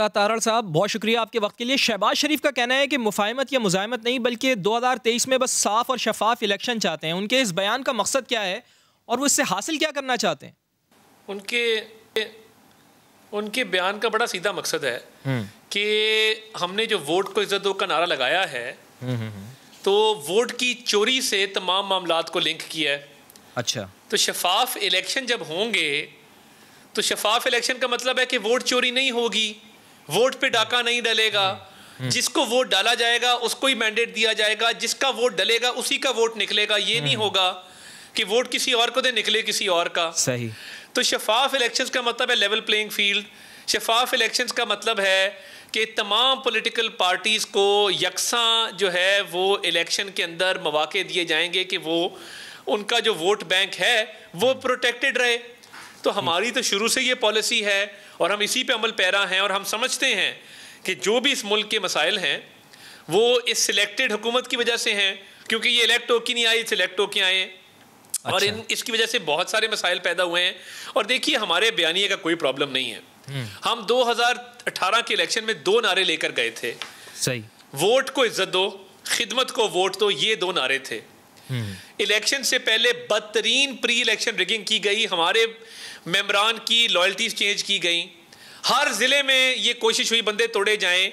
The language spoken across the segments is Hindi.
तारड़ साहब, बहुत शुक्रिया आपके वक्त के लिए। शहबाज शरीफ का कहना है कि मुफाहमत या मुज़ाहमत नहीं, बल्कि 2023 में बस साफ और शफाफ इलेक्शन चाहते हैं। उनके इस बयान का मकसद क्या है और वो इससे हासिल क्या करना चाहते हैं? उनके बयान का बड़ा सीधा मकसद है कि हमने जो वोट को इज्जत दो का नारा लगाया है, तो वोट की चोरी से तमाम मामलात को लिंक किया है। अच्छा, तो शफाफ इलेक्शन जब होंगे तो शफाफ इलेक्शन का मतलब है कि वोट चोरी नहीं होगी, वोट पे डाका नहीं डलेगा, जिसको वोट डाला जाएगा उसको ही मैंडेट दिया जाएगा, जिसका वोट डलेगा उसी का वोट निकलेगा। ये नहीं होगा कि वोट किसी और को दे निकले किसी और का। सही। तो शफाफ इलेक्शंस का मतलब है लेवल प्लेइंग फील्ड। शफाफ इलेक्शंस का मतलब है कि तमाम पॉलिटिकल पार्टीज़ को यकसां जो है वो इलेक्शन के अंदर मौके दिए जाएंगे कि वो उनका जो वोट बैंक है वो प्रोटेक्टेड रहे। तो हमारी तो शुरू से ये पॉलिसी है और हम इसी पे अमल पैरा हैं, और हम समझते हैं कि जो भी इस मुल्क के मसाइल हैं वो इस सिलेक्टेड हुकूमत की वजह से हैं, क्योंकि ये इलेक्ट होके नहीं आए, सिलेक्ट होके आए। अच्छा। और इसकी वजह से बहुत सारे मसाइल पैदा हुए हैं। और देखिए, हमारे बयानिए का कोई प्रॉब्लम नहीं है। हम 2018 के इलेक्शन में 2 नारे लेकर गए थे। सही। वोट को इज्जत दो, खिदमत को वोट दो, ये 2 नारे थे। इलेक्शन से पहले बदतरीन प्री इलेक्शन रिगिंग की गई, हमारे मेंबरान की लॉयल्टीज चेंज की गई, हर जिले में ये कोशिश हुई बंदे तोड़े जाएं,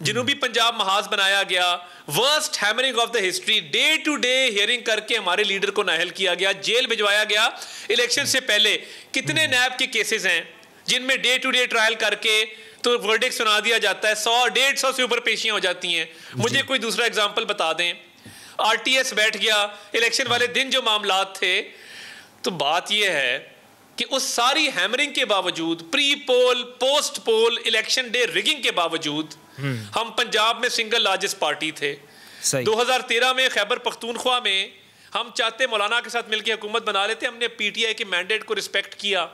जनूबी पंजाब महाज बनाया गया, worst hammering of the history, day to day hearing करके हमारे लीडर को नाहल किया गया, जेल भिजवाया गया। इलेक्शन से पहले कितने नैब के केसेस हैं जिनमें डे टू डे ट्रायल करके तो वर्डिक्ट सुना दिया जाता है, 100-150 से ऊपर पेशियां हो जाती हैं। मुझे कोई दूसरा एग्जाम्पल बता दें। RTS बैठ गया इलेक्शन वाले दिन जो मामलात थे। तो बात यह है कि उस सारी हैमरिंग के बावजूद, प्री पोल पोस्ट पोल इलेक्शन डे रिगिंग के बावजूद, हम पंजाब में सिंगल लार्जेस्ट पार्टी थे। 2013 में खैबर पख्तूनख्वा में हम चाहते मौलाना के साथ मिलकर हुकूमत बना लेते, हमने PTI के मैंडेट को रिस्पेक्ट किया।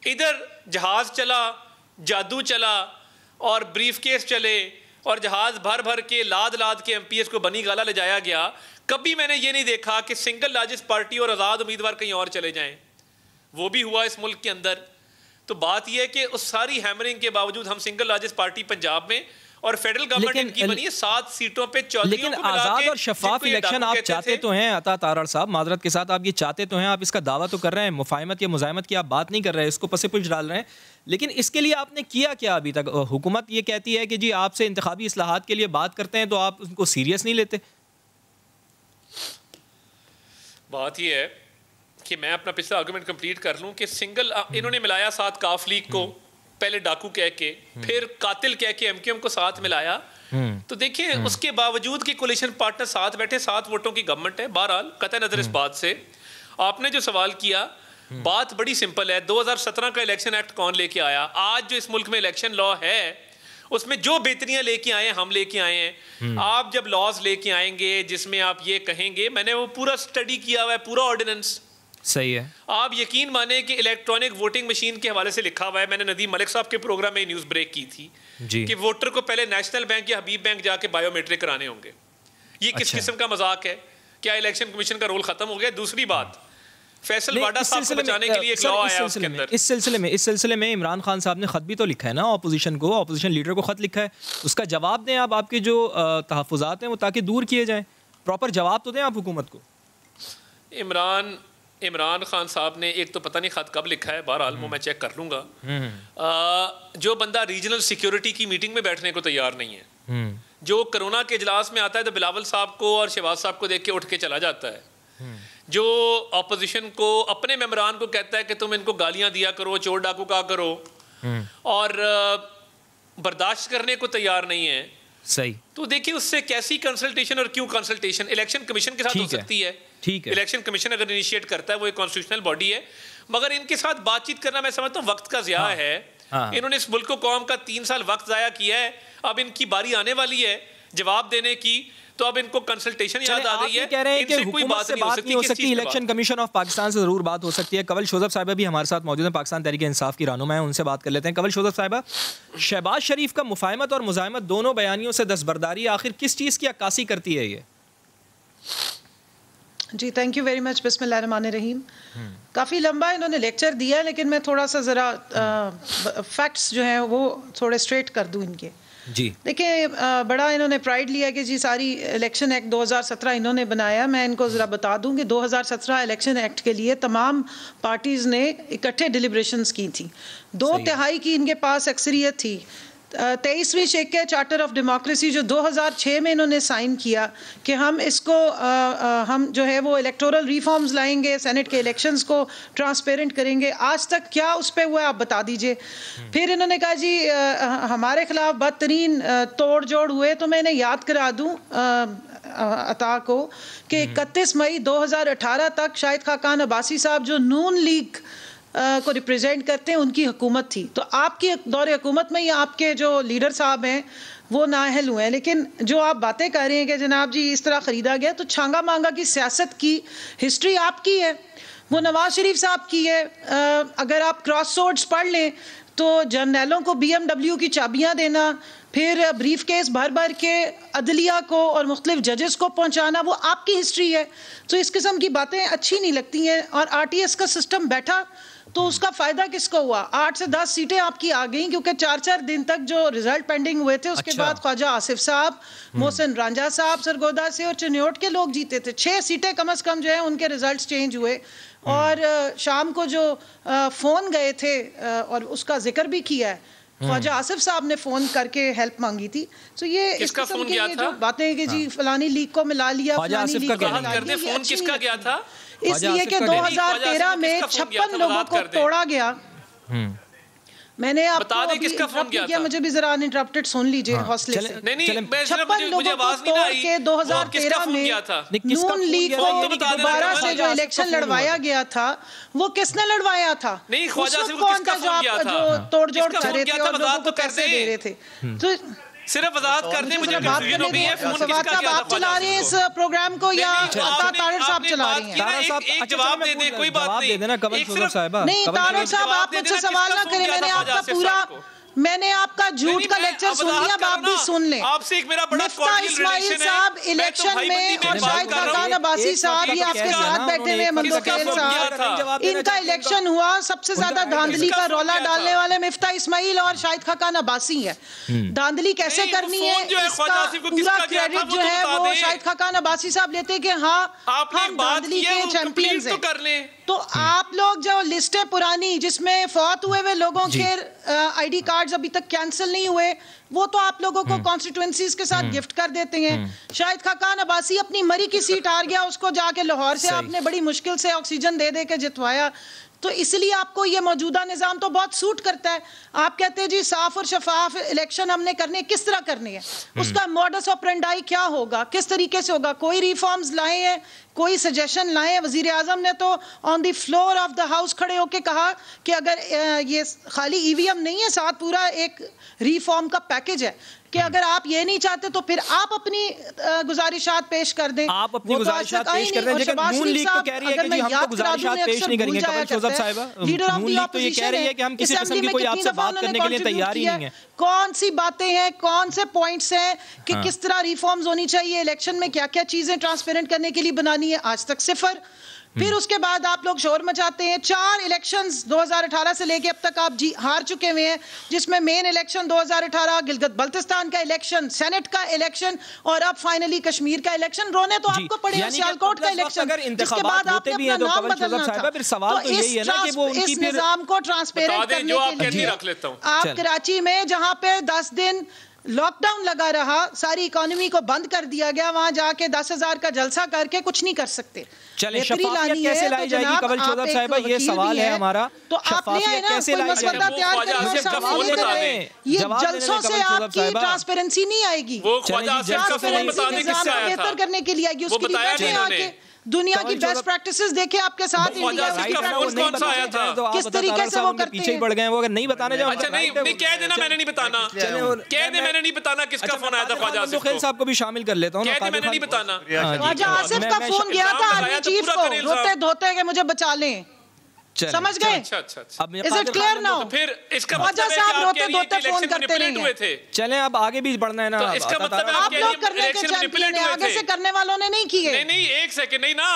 इधर जहाज चला, जादू चला और ब्रीफ केस चले और जहाज भर भर के लाद के MPs को बनी गाला ले जाया गया। कभी मैंने ये नहीं देखा कि सिंगल लार्जेस्ट पार्टी और आज़ाद उम्मीदवार कहीं और चले जाएं। वो भी हुआ इस मुल्क के अंदर। तो बात यह है कि उस सारी हैमरिंग के बावजूद हम सिंगल लार्जेस्ट पार्टी पंजाब में, और फेडरल गवर्नमेंट इनकी बनी है 7 सीटों पे। लेकिन आज़ाद और शफाफ इलेक्शन आप चाहते तो हैं अता तारड़ साहब, माजरत के साथ आप ये चाहते तो हैं, आप इसका दावा तो कर रहे हैं, मुफाहमत या मुज़ाहमत की आप बात नहीं कर रहे हैं, इसको पसे पुछ डाल रहे हैं, लेकिन इसके लिए आपने किया क्या अभी तक? हुकूमत ये कहती है कि जी आपसे इंतखाबी इस्लाहात के लिए बात करते हैं, तो आप उनको सीरियस नहीं लेते। बात ये है कि मैं अपना पिछला आर्गुमेंट कंप्लीट कर लूं कि सिंगल इन्होंने मिलाया साथ काफ लीग को, पहले डाकू कह के, फिर कातिल कह के MQM को साथ मिलाया। तो देखिए, उसके बावजूद कि कोलिशन पार्टनर साथ बैठे, 7 वोटों की गवर्नमेंट है। बहरहाल कतई नजर इस बात से, आपने जो सवाल किया, बात बड़ी सिंपल है। 2017 का इलेक्शन एक्ट कौन लेके आया? आज जो इस मुल्क में इलेक्शन लॉ है उसमें जो बेहतरियां लेके आए हैं हम लेके आए हैं। आप जब लॉज लेके आएंगे जिसमें आप ये कहेंगे, मैंने वो पूरा स्टडी किया हुआ है, पूरा ऑर्डिनेंस। सही है। आप यकीन माने कि इलेक्ट्रॉनिक वोटिंग मशीन के हवाले से लिखा हुआ है। मैंने नदीम मलिक साहब के प्रोग्राम में न्यूज़ ब्रेक की थी कि वोटर को पहले नेशनल बैंक या हबीब बैंक जाके बायोमेट्रिक कराने होंगे। ये किस किस्म का मजाक है? क्या इलेक्शन कमीशन का रोल खत्म हो गया? दूसरी बात, फैसल वाडा साहब को बचाने के लिए एक लॉ आया उसके अंदर। इस सिलसिले में इमरान खान साहब ने खत भी तो लिखा है ना ऑपोजिशन को, ऑपोजिशन लीडर को खत लिखा है, उसका जवाब दें आप, आपके जो तहफ़्फ़ुज़ात हैं वो ताकि दूर किए जाएं। प्रॉपर जवाब तो दें आप हुकूमत को। इमरान खान साहब ने एक तो पता नहीं खत कब लिखा है, बहरहाल वो मैं चेक कर लूँगा। जो बंदा रीजनल सिक्योरिटी की मीटिंग में बैठने को तैयार नहीं है, जो कोरोना के इजलास में आता है तो बिलावल साहब को और शहबाज साहब को देख के उठ के चला जाता है, जो अपोजिशन को अपने मेंबरान को कहता है कि तुम इनको गालियां दिया करो, चोर डाकू का करो, और बर्दाश्त करने को तैयार नहीं है। सही। तो देखिए, उससे कैसी कंसल्टेशन और क्यों कंसल्टेशन इलेक्शन कमीशन के साथ हो सकती है? ठीक है, इलेक्शन कमीशन अगर इनिशिएट करता है, वो एक कॉन्स्टिट्यूशनल बॉडी है, मगर इनके साथ बातचीत करना मैं समझता हूँ वक्त का ज़िया है। इन्होंने इस मुल्क को कौम का 3 साल वक्त ज़ाया किया है, अब इनकी बारी आने वाली है जवाब देने की, तो अब इनको कंसल्टेशन याद आ गई है। कह रहे हैं कि हुकूमत से बात नहीं हो सकती, इलेक्शन कमीशन ऑफ पाकिस्तान से जरूर बात हो सकती है। कंवल शोजब साहिबा भी हमारे साथ मौजूद हैं, पाकिस्तान तहरीक इंसाफ की रहनुमा है, उनसे बात कर लेते हैं। कंवल शोजब साहिबा, शहबाज शरीफ का मुफाहमत और मुज़ाहमत दोनों बयानियों से दस्तबरदारी आखिर किस चीज़ की अक्कासी करती है? ये जी, थैंक यू वेरी मच। बिस्मिल्लाहिर्रहमानिर्रहीम। काफ़ी लंबा इन्होंने लेक्चर दिया, लेकिन मैं थोड़ा सा ज़रा फैक्ट्स जो हैं वो थोड़े स्ट्रेट कर दूं इनके। जी देखिए, बड़ा इन्होंने प्राइड लिया कि जी सारी इलेक्शन एक्ट 2017 इन्होंने बनाया। मैं इनको ज़रा बता दूं कि 2017 इलेक्शन एक्ट के लिए तमाम पार्टीज़ ने इकट्ठे डिलिब्रेशंस की थी। 2/3 की इनके पास अक्सरियत थी। 23वीं शेख चार्टर ऑफ डेमोक्रेसी जो 2006 में इन्होंने साइन किया कि हम इसको हम जो है वो इलेक्टोरल रिफॉर्म्स लाएंगे, सेनेट के इलेक्शंस को ट्रांसपेरेंट करेंगे। आज तक क्या उस पर हुआ आप बता दीजिए। फिर इन्होंने कहा जी हमारे खिलाफ बदतरीन तोड़ जोड़ हुए, तो मैं इन्हें याद करा दूं अता को कि 31 मई 2018 तक शाहिद खाकान अब्बासी साहब जो नून लीग को रिप्रेजेंट करते हैं उनकी हुकूमत थी। तो आपकी दौरे हुकूमत में या आपके जो लीडर साहब हैं वो नाअहल हुए हैं। लेकिन जो आप बातें कर रहे हैं कि जनाब जी इस तरह ख़रीदा गया, तो छांगा मांगा की सियासत की हिस्ट्री आपकी है, वो नवाज शरीफ साहब की है। अगर आप क्रॉस सोर्ड्स पढ़ लें तो जर्नैलों को BMW की चाबियाँ देना, फिर ब्रीफ केस भर भर के अदलिया को और मुख्तलिफ जजेस को पहुँचाना, वो आपकी हिस्ट्री है। तो इस किस्म की बातें अच्छी नहीं लगती हैं। और RTS का सिस्टम बैठा तो उसका फ़ायदा किसको हुआ? 8 से 10 सीटें आपकी आ गई, क्योंकि 4-4 दिन तक जो रिजल्ट पेंडिंग हुए थे उसके बाद ख्वाजा आसिफ साहब, मोहसिन रांझा साहब सरगोदा से और चिन्योट के लोग जीते थे। 6 सीटें कम अज़ कम जो है उनके रिजल्ट चेंज हुए। और शाम को जो फ़ोन गए थे और उसका जिक्र भी किया है, ख्वाजा आसिफ साहब ने फ़ोन करके हेल्प मांगी थी। तो ये इस किस्म की जो बातें कि जी फलानी लीग को मिला लिया, फलानी लीग को मिला लिया, फ़ोन किसका गया था? इसलिए कि 2013 में 56 लोगों को तोड़ा गया। मैंने आपको इंटरप्ट किया, मुझे भी जरा अनइंटरप्टेड सुन लीजिए हौसले से। 56 लोगों को तोड़ के 2013 में नून लीग को दोबारा से जो इलेक्शन लड़वाया गया था, वो किसने लड़वाया था? उस वक्त कौन था जो तोड़ जोड़ कर रहे थे और लोगों को पैसे दे रहे थे? तो सिर्फ वजाहत करने मुझे कंफ्यूजन हो गई है। फोन किसका क्या था? आप चला रहे हैं इस प्रोग्राम को या तारड़ साहब चला रहे हैं? एक जवाब दे दे, कोई बात नहीं। नहीं तारड़ साहब, आप मुझसे सवाल ना करें। मैंने आपका झूठ का लेक्चर सुन लिया, अब आप भी सुन लें। आपसे एक मेरा बड़ा कॉर्डियल इस्माइल साहब इलेक्शन में और शाहिद खाकान अब्बासी साहब ये आपके साथ बैठे हुए मंदोखेल साहब, इनका इलेक्शन हुआ। सबसे ज्यादा धांधली का रौला डालने वाले मिफ्ता इस्माइल और शाहिद खाकान अब्बासी है। धांधली कैसे करनी है इसका पूरा क्रेडिट जो है वो शाहिद खाकान अब्बासी साहब लेते हैं कि हाँ हम धांधली के चैंपियंस हैं। तो आप लोग जो लिस्टें पुरानी जिसमें फौत हुए लोगों के ID कार्ड्स अभी तक कैंसिल नहीं हुए, वो तो आप लोगों को कॉन्स्टिट्यूएंसीज के साथ गिफ्ट कर देते हैं। शाहिद खाकान अब्बासी अपनी मरी की सीट हार गया, उसको जाके लाहौर से आपने बड़ी मुश्किल से ऑक्सीजन दे दे के जितवाया। तो इसलिए आपको ये मौजूदा निज़ाम तो बहुत सूट करता है। आप कहते हैं जी साफ और शफाफ इलेक्शन हमने करने, किस तरह करनी है, उसका मॉडस ऑपरेंडाई क्या होगा, किस तरीके से होगा, कोई रिफॉर्म्स लाए हैं, कोई सजेशन लाए हैं? वजीर आजम ने तो on the floor of the house खड़े होकर कहा कि अगर ये खाली EVM नहीं है, साथ पूरा एक रिफॉर्म का पैकेज है कि अगर आप ये नहीं चाहते तो फिर आप अपनी गुजारिशात पेश कर दें। आप अपनी गुजारिशात पेश कर रहे हैं। नून लीग तो कह रही है कि जी हम तो गुजारिशात पेश नहीं करेंगे। कमल शोजब साहिबा, नून लीग तो ये कह रही है कि हम किसी किस्म की कोई आपसे बात करने के लिए तैयार ही नहीं है। कौन सी बातें हैं, कौन से पॉइंट्स हैं कि किस तरह रिफॉर्म्स होनी चाहिए, इलेक्शन में क्या क्या चीजें ट्रांसपेरेंट करने के लिए बनानी है, आज तक सिफर। फिर उसके बाद आप लोग शोर मचाते हैं। 4 इलेक्शंस 2018 से लेके अब तक आप हार चुके हुए हैं, जिसमें मेन इलेक्शन 2018, गिलगित बल्तिस्तान का इलेक्शन, सेनेट का इलेक्शन और अब फाइनली कश्मीर का इलेक्शन। रोने तो आपको पड़ेगा सियालकोट का इलेक्शन, जिसके बाद आपने अपना नाम बदलना था। तो इस निजाम को ट्रांसपेरेंट करने के लिए आप कराची में जहां पे 10 दिन लॉकडाउन लगा रहा, सारी इकोनॉमी को बंद कर दिया गया, वहां जाके 10,000 का जलसा करके कुछ नहीं कर सकते। चले शफाफियत कैसे लाई जाएगी कमल शोजब साहिबा, ये सवाल है हमारा। तो आप ले आए ना, कोई मसला तैयार करें। ये जलसों से आपकी ट्रांसपेरेंसी नहीं आएगी, बेहतर करने के लिए आएगी। उसके लिए दुनिया की बेस्ट प्रैक्टिसेस देखे आपके साथ, इंडिया से किस तरीके से वो करते हैं। पीछे पड़ गए वो, अगर नहीं बताने जाओ। अच्छा नहीं कह देना, मैंने नहीं बताना, कह दे मैंने नहीं बताना किसका फोन आया था। ख्वाजा आसिफ खेल साहब को भी शामिल कर लेता हूं। कह दे मैंने नहीं बताना। ख्वाजा आसिफ का फोन गया था आर्मी चीफ को रोते धोते कि मुझे बचा लें। समझ गए? अच्छा। Is it clear now? तो फिर इसका ख्वाजा मतलब है साहब कि आप कह रही हैं रोते कि फोन इलेक्शन करते मैनिपुलेट हुए थे। चलें अब आगे भी बढ़ना है ना। तो इसका मतलब है आप लोग करने के इलेक्शन चैंपियन मैनिपुलेट हैं, हुए आगे थे। से करने वालों ने नहीं किए। नहीं एक सेकंड, नहीं ना,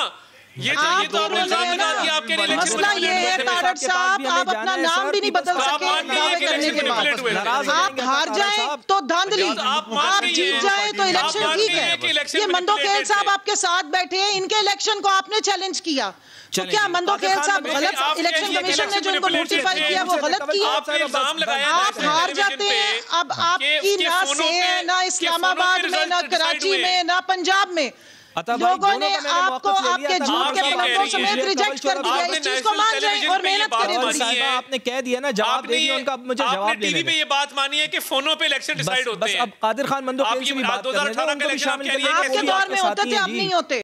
ये तो आप आपने इल्जाम लगा दिया आपके लिए इलेक्शन मसला ये है तारड़ साहब, आप अपना नाम भी नहीं बदल सके दावे करने के बाद। आप हार जाएं तो धांधली, आप जीत जाएं तो इलेक्शन ठीक है। ये मंदोखेल साहब आपके साथ बैठे हैं, इनके इलेक्शन को आपने चैलेंज किया, तो क्या मंदोखेल साहब गलत, इलेक्शन कमीशन ने जो इनको नोटिफाई किया वो गलत किया? आप हार जाते हैं। अब आपकी ना से ना इस्लामाबाद में, ना कराची में, ना पंजाब में लोगों ने आपको आपके झूठ के प्लॉटों समेत रिजेक्ट कर दिया। इस चीज को मान जाए और मेहनत करें। आपने कह दिया ना, जवाब दे दिया उनका, मुझे जवाब देने टीवी पे ये बात मानी है कि फोनों पे इलेक्शन डिसाइड होते हैं। अब कादिर खान मंदोखेल से भी बात कर रहे हैं, 2018 का इलेक्शन आपके दौर में होते थे, अब नहीं होते।